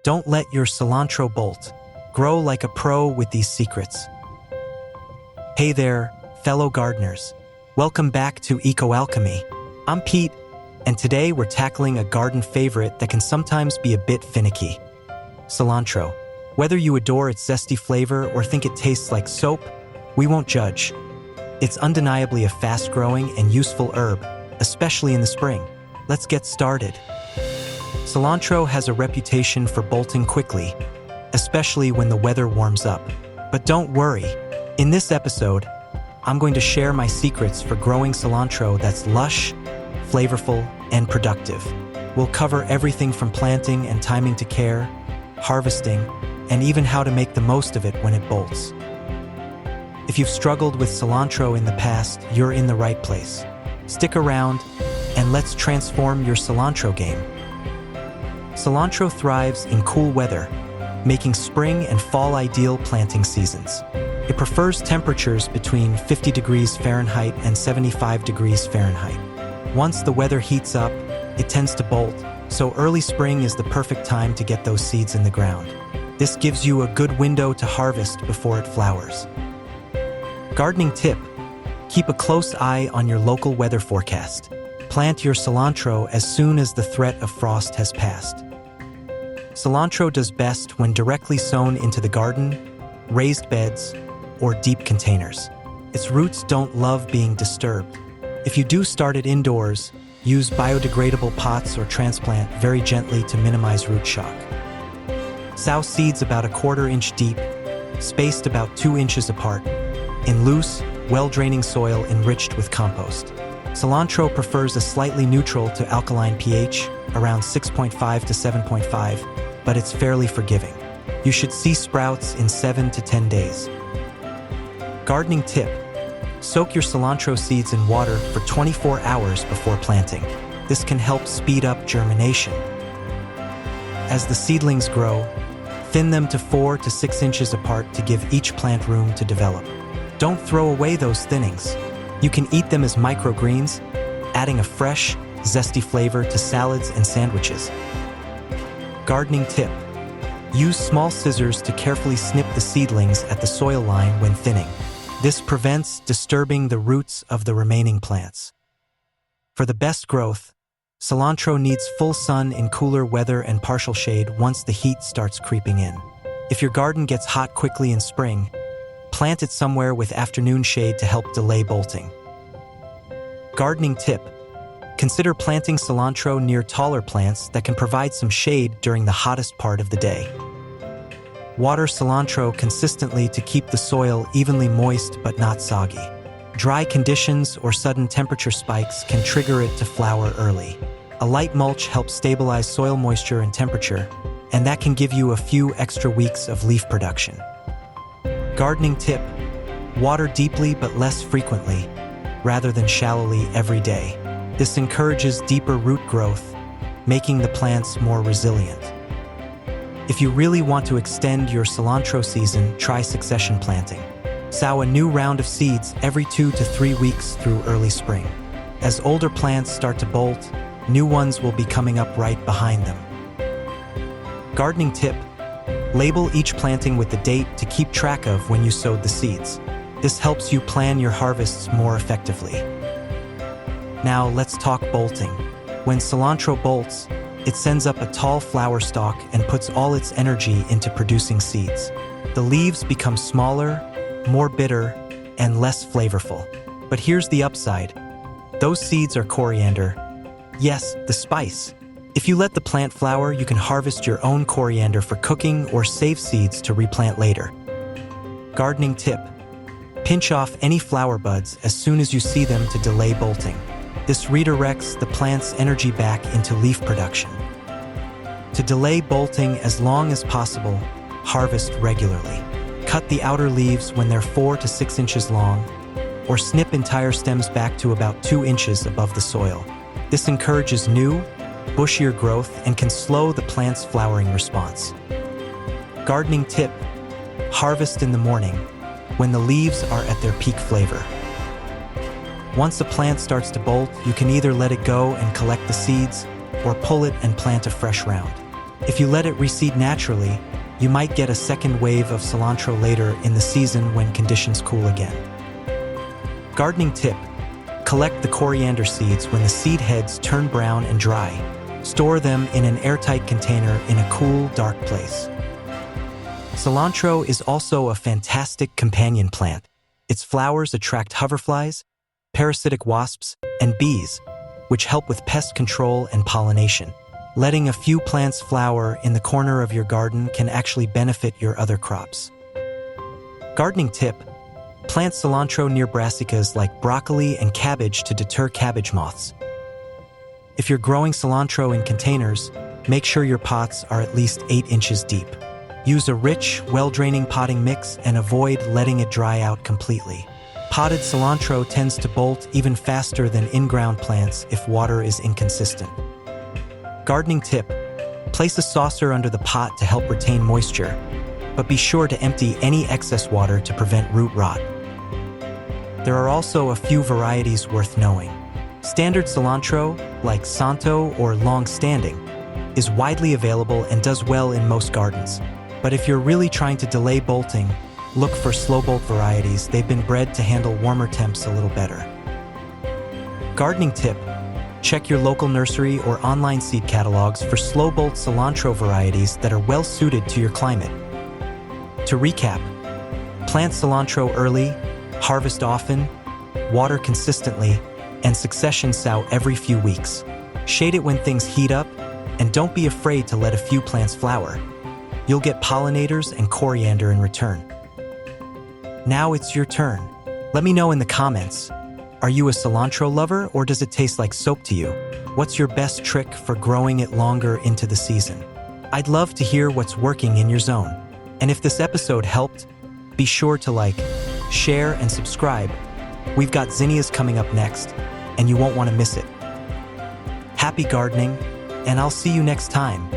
Don't let your cilantro bolt. Grow like a pro with these secrets. Hey there, fellow gardeners. Welcome back to EcoAlchemy. I'm Pete, and today we're tackling a garden favorite that can sometimes be a bit finicky: cilantro. Whether you adore its zesty flavor or think it tastes like soap, we won't judge. It's undeniably a fast-growing and useful herb, especially in the spring. Let's get started. Cilantro has a reputation for bolting quickly, especially when the weather warms up. But don't worry, in this episode, I'm going to share my secrets for growing cilantro that's lush, flavorful, and productive. We'll cover everything from planting and timing to care, harvesting, and even how to make the most of it when it bolts. If you've struggled with cilantro in the past, you're in the right place. Stick around, and let's transform your cilantro game. Cilantro thrives in cool weather, making spring and fall ideal planting seasons. It prefers temperatures between 50 degrees Fahrenheit and 75 degrees Fahrenheit. Once the weather heats up, it tends to bolt, so early spring is the perfect time to get those seeds in the ground. This gives you a good window to harvest before it flowers. Gardening tip: keep a close eye on your local weather forecast. Plant your cilantro as soon as the threat of frost has passed. Cilantro does best when directly sown into the garden, raised beds, or deep containers. Its roots don't love being disturbed. If you do start it indoors, use biodegradable pots or transplant very gently to minimize root shock. Sow seeds about 1/4 inch deep, spaced about 2 inches apart, in loose, well-draining soil enriched with compost. Cilantro prefers a slightly neutral to alkaline pH, around 6.5 to 7.5, but it's fairly forgiving. You should see sprouts in 7 to 10 days. Gardening tip: soak your cilantro seeds in water for 24 hours before planting. This can help speed up germination. As the seedlings grow, thin them to 4 to 6 inches apart to give each plant room to develop. Don't throw away those thinnings. You can eat them as microgreens, adding a fresh, zesty flavor to salads and sandwiches. Gardening tip: use small scissors to carefully snip the seedlings at the soil line when thinning. This prevents disturbing the roots of the remaining plants. For the best growth, cilantro needs full sun in cooler weather and partial shade once the heat starts creeping in. If your garden gets hot quickly in spring, plant it somewhere with afternoon shade to help delay bolting. Gardening tip: consider planting cilantro near taller plants that can provide some shade during the hottest part of the day. Water cilantro consistently to keep the soil evenly moist but not soggy. Dry conditions or sudden temperature spikes can trigger it to flower early. A light mulch helps stabilize soil moisture and temperature, and that can give you a few extra weeks of leaf production. Gardening tip: water deeply but less frequently, rather than shallowly every day. This encourages deeper root growth, making the plants more resilient. If you really want to extend your cilantro season, try succession planting. Sow a new round of seeds every 2 to 3 weeks through early spring. As older plants start to bolt, new ones will be coming up right behind them. Gardening tip: label each planting with the date to keep track of when you sowed the seeds. This helps you plan your harvests more effectively. Now let's talk bolting. When cilantro bolts, it sends up a tall flower stalk and puts all its energy into producing seeds. The leaves become smaller, more bitter, and less flavorful. But here's the upside: those seeds are coriander. Yes, the spice. If you let the plant flower, you can harvest your own coriander for cooking or save seeds to replant later. Gardening tip: pinch off any flower buds as soon as you see them to delay bolting. This redirects the plant's energy back into leaf production. To delay bolting as long as possible, harvest regularly. Cut the outer leaves when they're 4 to 6 inches long, or snip entire stems back to about 2 inches above the soil. This encourages new, bushier growth and can slow the plant's flowering response. Gardening tip: harvest in the morning, when the leaves are at their peak flavor. Once a plant starts to bolt, you can either let it go and collect the seeds, or pull it and plant a fresh round. If you let it reseed naturally, you might get a second wave of cilantro later in the season when conditions cool again. Gardening tip: collect the coriander seeds when the seed heads turn brown and dry. Store them in an airtight container in a cool, dark place. Cilantro is also a fantastic companion plant. Its flowers attract hoverflies, parasitic wasps, and bees, which help with pest control and pollination. Letting a few plants flower in the corner of your garden can actually benefit your other crops. Gardening tip: plant cilantro near brassicas like broccoli and cabbage to deter cabbage moths. If you're growing cilantro in containers, make sure your pots are at least 8 inches deep. Use a rich, well-draining potting mix and avoid letting it dry out completely. Potted cilantro tends to bolt even faster than in-ground plants if water is inconsistent. Gardening tip: place a saucer under the pot to help retain moisture, but be sure to empty any excess water to prevent root rot. There are also a few varieties worth knowing. Standard cilantro, like Santo or Long Standing, is widely available and does well in most gardens. But if you're really trying to delay bolting, look for slow bolt varieties. They've been bred to handle warmer temps a little better. Gardening tip: check your local nursery or online seed catalogs for slow bolt cilantro varieties that are well suited to your climate. To recap, plant cilantro early, harvest often, water consistently, and succession sow every few weeks. Shade it when things heat up, and don't be afraid to let a few plants flower. You'll get pollinators and coriander in return. Now it's your turn. Let me know in the comments. Are you a cilantro lover, or does it taste like soap to you? What's your best trick for growing it longer into the season? I'd love to hear what's working in your zone. And if this episode helped, be sure to like, share, and subscribe. We've got zinnias coming up next, and you won't want to miss it. Happy gardening, and I'll see you next time.